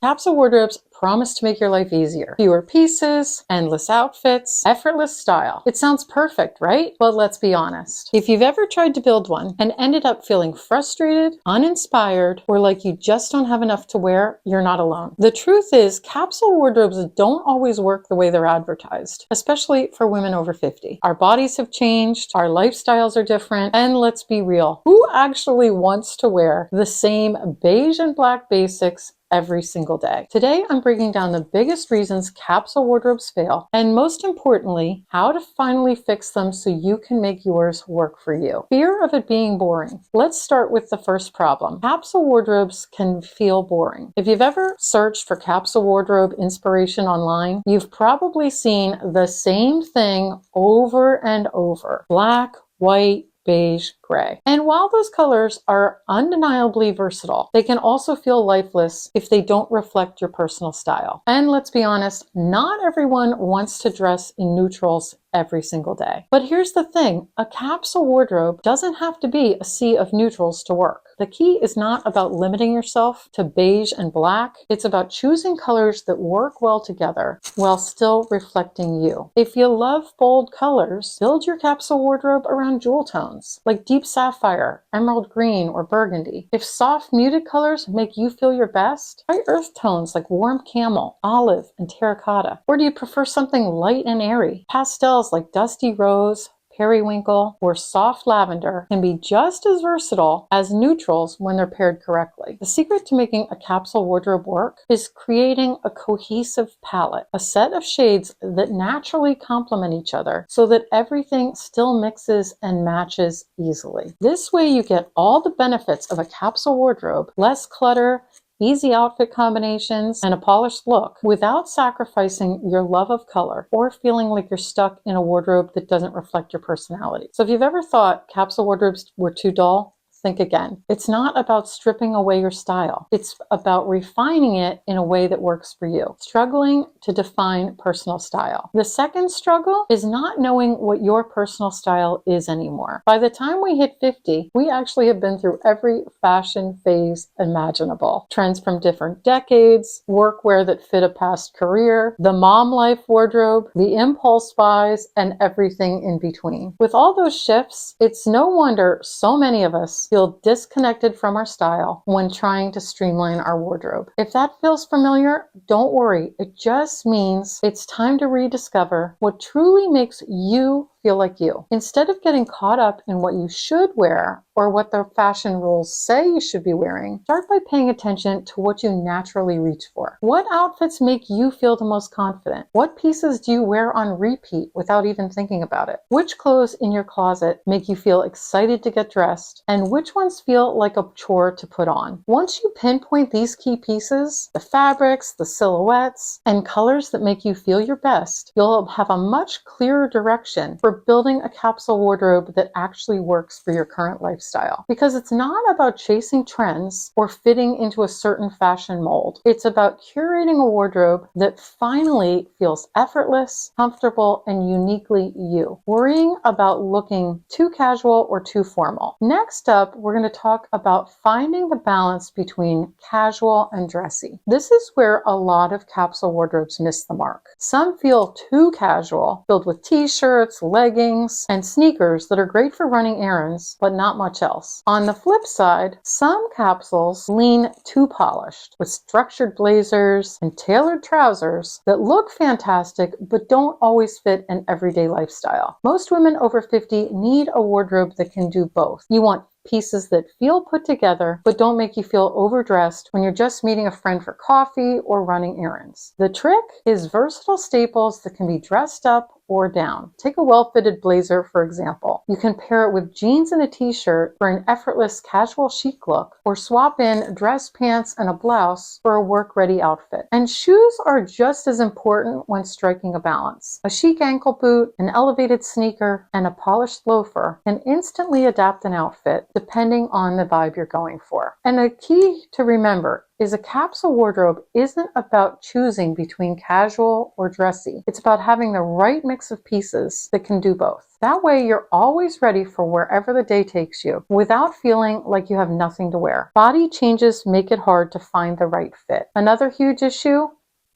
Capsule wardrobes promise to make your life easier. Fewer pieces, endless outfits, effortless style. It sounds perfect, right? But let's be honest. If you've ever tried to build one and ended up feeling frustrated, uninspired, or like you just don't have enough to wear, you're not alone. The truth is, capsule wardrobes don't always work the way they're advertised, especially for women over 50. Our bodies have changed, our lifestyles are different, and let's be real, who actually wants to wear the same beige and black basics every single day? Today, I'm breaking down the biggest reasons capsule wardrobes fail, and most importantly, how to finally fix them so you can make yours work for you. Fear of it being boring. Let's start with the first problem. Capsule wardrobes can feel boring. If you've ever searched for capsule wardrobe inspiration online, you've probably seen the same thing over and over. Black, white, beige, gray. And while those colors are undeniably versatile, they can also feel lifeless if they don't reflect your personal style. And let's be honest, not everyone wants to dress in neutrals every single day. But here's the thing, a capsule wardrobe doesn't have to be a sea of neutrals to work. The key is not about limiting yourself to beige and black. It's about choosing colors that work well together while still reflecting you. If you love bold colors, build your capsule wardrobe around jewel tones like deep sapphire, emerald green, or burgundy. If soft muted colors make you feel your best, try earth tones like warm camel, olive, and terracotta. Or do you prefer something light and airy? Pastels like dusty rose, periwinkle, or soft lavender can be just as versatile as neutrals when they're paired correctly. The secret to making a capsule wardrobe work is creating a cohesive palette, a set of shades that naturally complement each other so that everything still mixes and matches easily. This way you get all the benefits of a capsule wardrobe, less clutter, easy outfit combinations, and a polished look without sacrificing your love of color or feeling like you're stuck in a wardrobe that doesn't reflect your personality. So if you've ever thought capsule wardrobes were too dull, think again. It's not about stripping away your style. It's about refining it in a way that works for you. Struggling to define personal style. The second struggle is not knowing what your personal style is anymore. By the time we hit 50, we actually have been through every fashion phase imaginable. Trends from different decades, workwear that fit a past career, the mom life wardrobe, the impulse buys, and everything in between. With all those shifts, it's no wonder so many of us feel disconnected from our style when trying to streamline our wardrobe. If that feels familiar, don't worry. It just means it's time to rediscover what truly makes you feel like you. Instead of getting caught up in what you should wear or what the fashion rules say you should be wearing, start by paying attention to what you naturally reach for. What outfits make you feel the most confident? What pieces do you wear on repeat without even thinking about it? Which clothes in your closet make you feel excited to get dressed? And which ones feel like a chore to put on? Once you pinpoint these key pieces, the fabrics, the silhouettes, and colors that make you feel your best, you'll have a much clearer direction for building a capsule wardrobe that actually works for your current lifestyle. Because it's not about chasing trends or fitting into a certain fashion mold. It's about curating a wardrobe that finally feels effortless, comfortable, and uniquely you. Worrying about looking too casual or too formal. Next up, we're going to talk about finding the balance between casual and dressy. This is where a lot of capsule wardrobes miss the mark. Some feel too casual, filled with t-shirts, leggings, and sneakers that are great for running errands, but not much else. On the flip side, some capsules lean too polished, with structured blazers and tailored trousers that look fantastic, but don't always fit an everyday lifestyle. Most women over 50 need a wardrobe that can do both. You want pieces that feel put together, but don't make you feel overdressed when you're just meeting a friend for coffee or running errands. The trick is versatile staples that can be dressed up or down. Take a well-fitted blazer, for example. You can pair it with jeans and a t-shirt for an effortless casual chic look, or swap in dress pants and a blouse for a work-ready outfit. And shoes are just as important when striking a balance. A chic ankle boot, an elevated sneaker, and a polished loafer can instantly adapt an outfit depending on the vibe you're going for. And the key to remember is a capsule wardrobe isn't about choosing between casual or dressy. It's about having the right mix of pieces that can do both. That way you're always ready for wherever the day takes you without feeling like you have nothing to wear. Body changes make it hard to find the right fit. Another huge issue: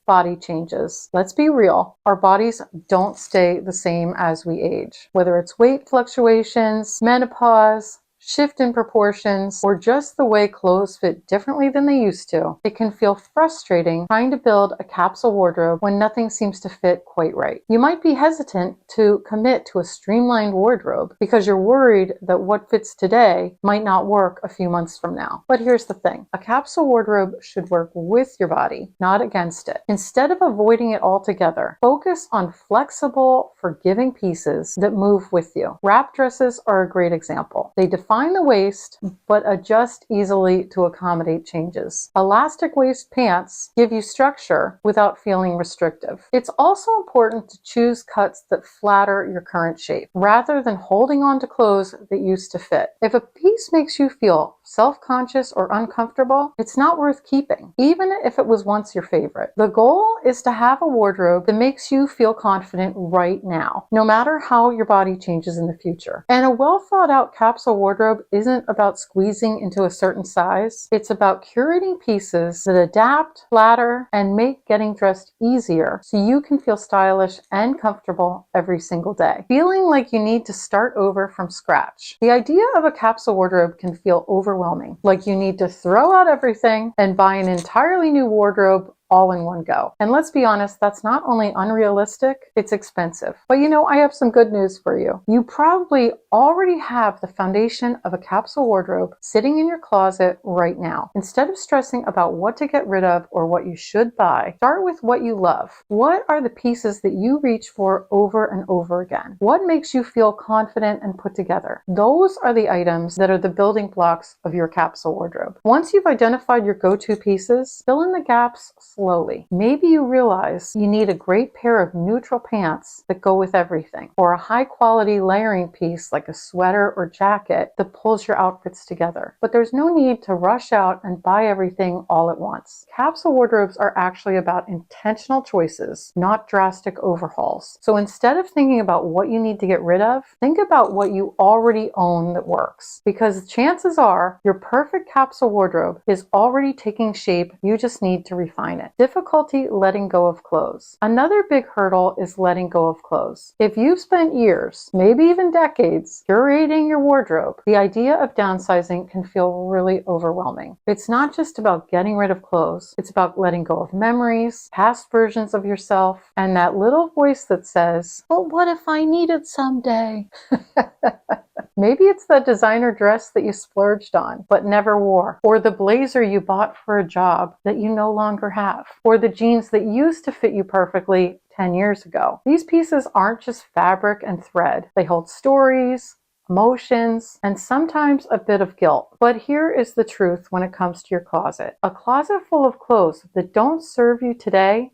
body changes. Let's be real, our bodies don't stay the same as we age. Whether it's weight fluctuations, menopause, shift in proportions, or just the way clothes fit differently than they used to, it can feel frustrating trying to build a capsule wardrobe when nothing seems to fit quite right. You might be hesitant to commit to a streamlined wardrobe because you're worried that what fits today might not work a few months from now. But here's the thing: a capsule wardrobe should work with your body, not against it. Instead of avoiding it altogether, focus on flexible, forgiving pieces that move with you. Wrap dresses are a great example. They define the waist, but adjust easily to accommodate changes. Elastic waist pants give you structure without feeling restrictive. It's also important to choose cuts that flatter your current shape, rather than holding on to clothes that used to fit. If a piece makes you feel self-conscious or uncomfortable, it's not worth keeping, even if it was once your favorite. The goal is to have a wardrobe that makes you feel confident right now, no matter how your body changes in the future. And a well-thought-out capsule wardrobe isn't about squeezing into a certain size. It's about curating pieces that adapt, flatter, and make getting dressed easier so you can feel stylish and comfortable every single day, feeling like you need to start over from scratch. The idea of a capsule wardrobe can feel overwhelming, like you need to throw out everything and buy an entirely new wardrobe all in one go. And let's be honest, that's not only unrealistic, it's expensive. But I have some good news for you. You probably already have the foundation of a capsule wardrobe sitting in your closet right now. Instead of stressing about what to get rid of or what you should buy, start with what you love. What are the pieces that you reach for over and over again? What makes you feel confident and put together? Those are the items that are the building blocks of your capsule wardrobe. Once you've identified your go-to pieces, fill in the gaps slowly. Maybe you realize you need a great pair of neutral pants that go with everything, or a high quality layering piece like a sweater or jacket that pulls your outfits together. But there's no need to rush out and buy everything all at once. Capsule wardrobes are actually about intentional choices, not drastic overhauls. So instead of thinking about what you need to get rid of, think about what you already own that works. Because chances are your perfect capsule wardrobe is already taking shape, you just need to refine it. Difficulty letting go of clothes. Another big hurdle is letting go of clothes. If you've spent years, maybe even decades, curating your wardrobe, the idea of downsizing can feel really overwhelming. It's not just about getting rid of clothes, it's about letting go of memories, past versions of yourself, and that little voice that says, "But what if I need it someday?" Maybe it's the designer dress that you splurged on but never wore, or the blazer you bought for a job that you no longer have, or the jeans that used to fit you perfectly 10 years ago. These pieces aren't just fabric and thread. They hold stories, emotions, and sometimes a bit of guilt. But here is the truth when it comes to your closet. A closet full of clothes that don't serve you today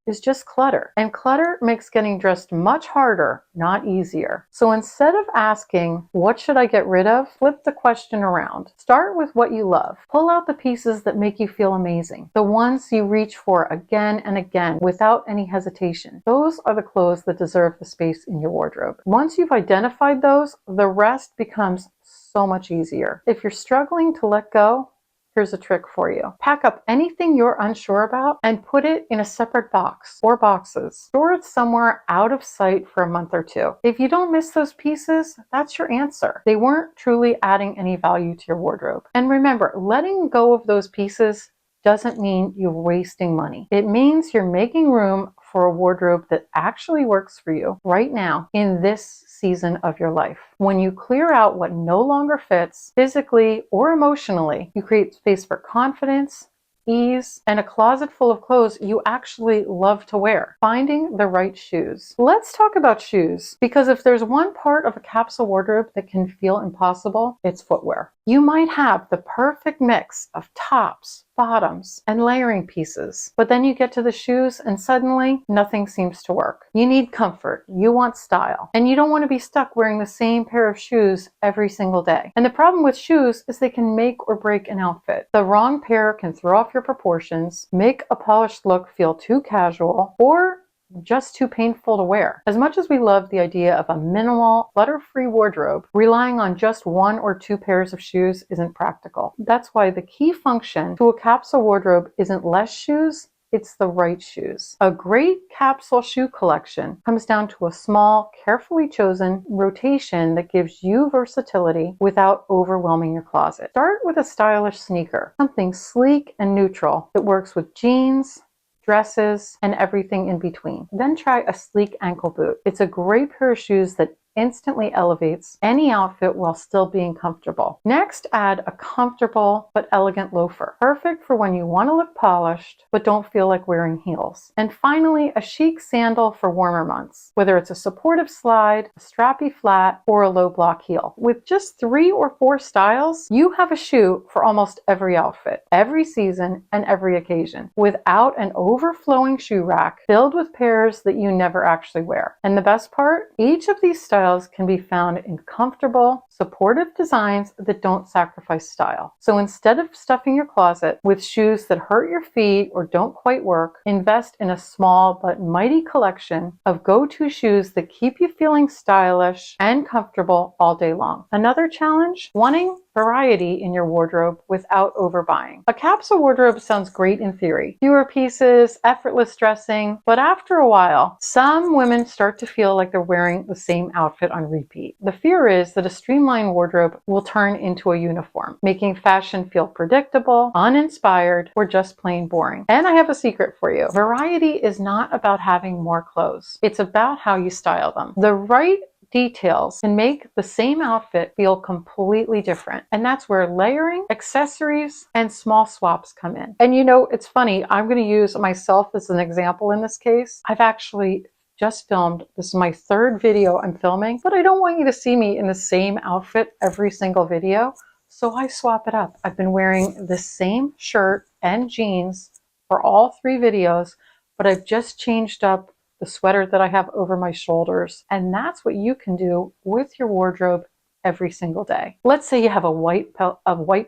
is just clutter. And clutter makes getting dressed much harder, not easier. So instead of asking, what should I get rid of? Flip the question around. Start with what you love. Pull out the pieces that make you feel amazing. The ones you reach for again and again without any hesitation. Those are the clothes that deserve the space in your wardrobe. Once you've identified those, the rest becomes so much easier. If you're struggling to let go, here's a trick for you. Pack up anything you're unsure about and put it in a separate box or boxes. Store it somewhere out of sight for a month or two. If you don't miss those pieces, that's your answer. They weren't truly adding any value to your wardrobe. And remember, letting go of those pieces doesn't mean you're wasting money. It means you're making room for a wardrobe that actually works for you right now in this season of your life. When you clear out what no longer fits physically or emotionally, you create space for confidence, ease, and a closet full of clothes you actually love to wear. Finding the right shoes. Let's talk about shoes, because if there's one part of a capsule wardrobe that can feel impossible, it's footwear. You might have the perfect mix of tops, bottoms, and layering pieces. But then you get to the shoes and suddenly nothing seems to work. You need comfort, you want style, and you don't want to be stuck wearing the same pair of shoes every single day. And the problem with shoes is they can make or break an outfit. The wrong pair can throw off your proportions, make a polished look feel too casual, or just too painful to wear. As much as we love the idea of a minimal, clutter-free wardrobe, relying on just 1 or 2 pairs of shoes isn't practical. That's why the key function to a capsule wardrobe isn't less shoes, it's the right shoes. A great capsule shoe collection comes down to a small, carefully chosen rotation that gives you versatility without overwhelming your closet. Start with a stylish sneaker, something sleek and neutral that works with jeans, dresses, and everything in between. Then try a sleek ankle boot. It's a great pair of shoes that instantly elevates any outfit while still being comfortable. Next, add a comfortable but elegant loafer, perfect for when you want to look polished but don't feel like wearing heels. And finally, a chic sandal for warmer months, whether it's a supportive slide, a strappy flat, or a low block heel. With just 3 or 4 styles, you have a shoe for almost every outfit, every season, and every occasion, without an overflowing shoe rack filled with pairs that you never actually wear. And the best part, each of these styles can be found in comfortable, supportive designs that don't sacrifice style. So instead of stuffing your closet with shoes that hurt your feet or don't quite work, invest in a small but mighty collection of go-to shoes that keep you feeling stylish and comfortable all day long. Another challenge? Wanting variety in your wardrobe without overbuying. A capsule wardrobe sounds great in theory. Fewer pieces, effortless dressing, but after a while, some women start to feel like they're wearing the same outfit on repeat. The fear is that a streamlined wardrobe will turn into a uniform, making fashion feel predictable, uninspired, or just plain boring. And I have a secret for you. Variety is not about having more clothes. It's about how you style them. The right details can make the same outfit feel completely different. And that's where layering, accessories, and small swaps come in. And you know, it's funny, I'm going to use myself as an example in this case. I've actually just filmed, this is my 3rd video I'm filming, but I don't want you to see me in the same outfit every single video. So I swap it up. I've been wearing the same shirt and jeans for all 3 videos, but I've just changed up the sweater that I have over my shoulders. And that's what you can do with your wardrobe every single day. Let's say you have a white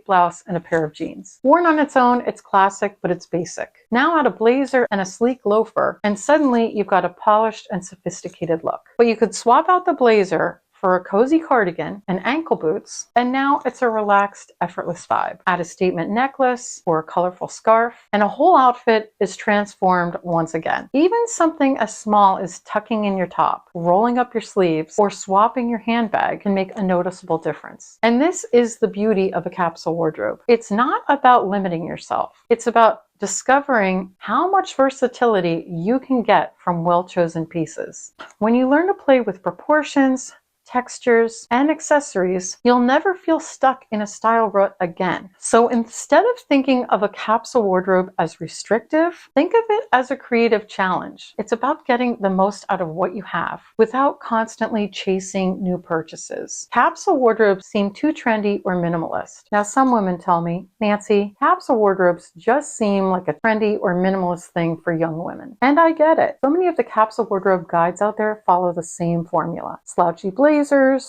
blouse and a pair of jeans. Worn on its own, it's classic, but it's basic. Now add a blazer and a sleek loafer, and suddenly you've got a polished and sophisticated look. But you could swap out the blazer for a cozy cardigan and ankle boots, and now it's a relaxed, effortless vibe. Add a statement necklace or a colorful scarf, and a whole outfit is transformed once again. Even something as small as tucking in your top, rolling up your sleeves, or swapping your handbag can make a noticeable difference. And this is the beauty of a capsule wardrobe. It's not about limiting yourself. It's about discovering how much versatility you can get from well-chosen pieces. When you learn to play with proportions, textures, and accessories, you'll never feel stuck in a style rut again. So instead of thinking of a capsule wardrobe as restrictive, think of it as a creative challenge. It's about getting the most out of what you have without constantly chasing new purchases. Capsule wardrobes seem too trendy or minimalist. Now, some women tell me, Nancy, capsule wardrobes just seem like a trendy or minimalist thing for young women. And I get it. So many of the capsule wardrobe guides out there follow the same formula. Slouchy blazers,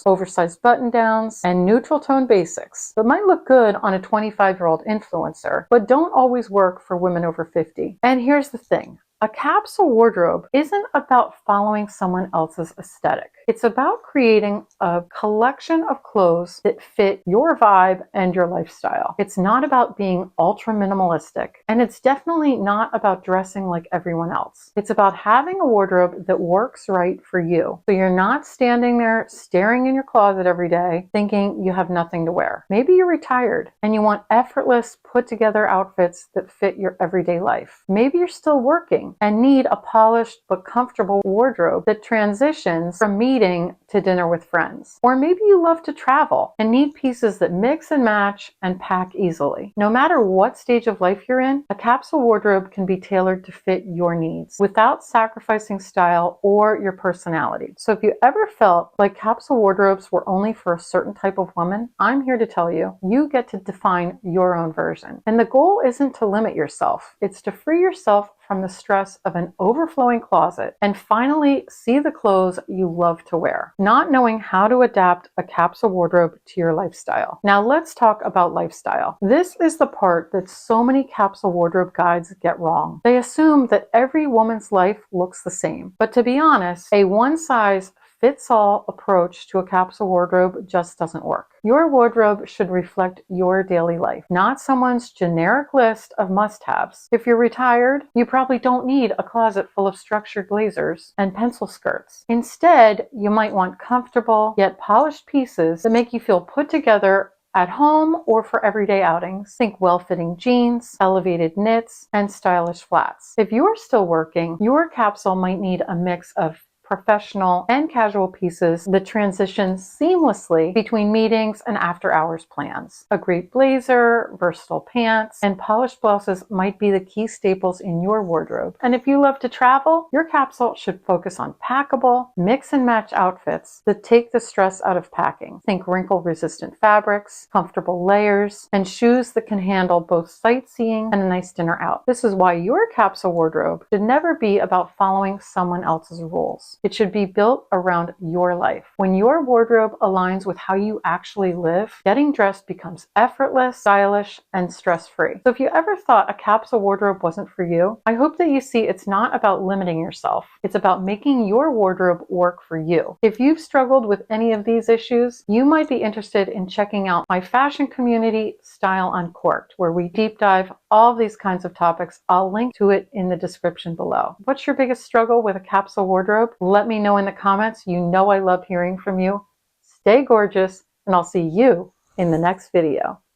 oversized button-downs, and neutral tone basics that might look good on a 25-year-old influencer, but don't always work for women over 50. And here's the thing. A capsule wardrobe isn't about following someone else's aesthetic. It's about creating a collection of clothes that fit your vibe and your lifestyle. It's not about being ultra minimalistic, and it's definitely not about dressing like everyone else. It's about having a wardrobe that works right for you. So you're not standing there staring in your closet every day thinking you have nothing to wear. Maybe you're retired and you want effortless, put together outfits that fit your everyday life. Maybe you're still working meeting and need a polished but comfortable wardrobe that transitions from meeting to dinner with friends. Or maybe you love to travel and need pieces that mix and match and pack easily. No matter what stage of life you're in, a capsule wardrobe can be tailored to fit your needs without sacrificing style or your personality. So if you ever felt like capsule wardrobes were only for a certain type of woman, I'm here to tell you, you get to define your own version. And the goal isn't to limit yourself, it's to free yourself from the stress of an overflowing closet and finally see the clothes you love to wear, not knowing how to adapt a capsule wardrobe to your lifestyle. Now let's talk about lifestyle. This is the part that so many capsule wardrobe guides get wrong. They assume that every woman's life looks the same. But to be honest, a one-size-fits-all approach to a capsule wardrobe just doesn't work. Your wardrobe should reflect your daily life, not someone's generic list of must-haves. If you're retired, you probably don't need a closet full of structured blazers and pencil skirts. Instead, you might want comfortable yet polished pieces that make you feel put together at home or for everyday outings. Think well-fitting jeans, elevated knits, and stylish flats. If you're still working, your capsule might need a mix of professional and casual pieces that transition seamlessly between meetings and after-hours plans. A great blazer, versatile pants, and polished blouses might be the key staples in your wardrobe. And if you love to travel, your capsule should focus on packable, mix and match outfits that take the stress out of packing. Think wrinkle-resistant fabrics, comfortable layers, and shoes that can handle both sightseeing and a nice dinner out. This is why your capsule wardrobe should never be about following someone else's rules. It should be built around your life. When your wardrobe aligns with how you actually live, getting dressed becomes effortless, stylish, and stress-free. So if you ever thought a capsule wardrobe wasn't for you, I hope that you see it's not about limiting yourself. It's about making your wardrobe work for you. If you've struggled with any of these issues, you might be interested in checking out my fashion community, Style Uncorked, where we deep dive all these kinds of topics. I'll link to it in the description below. What's your biggest struggle with a capsule wardrobe? Let me know in the comments. You know I love hearing from you. Stay gorgeous, and I'll see you in the next video.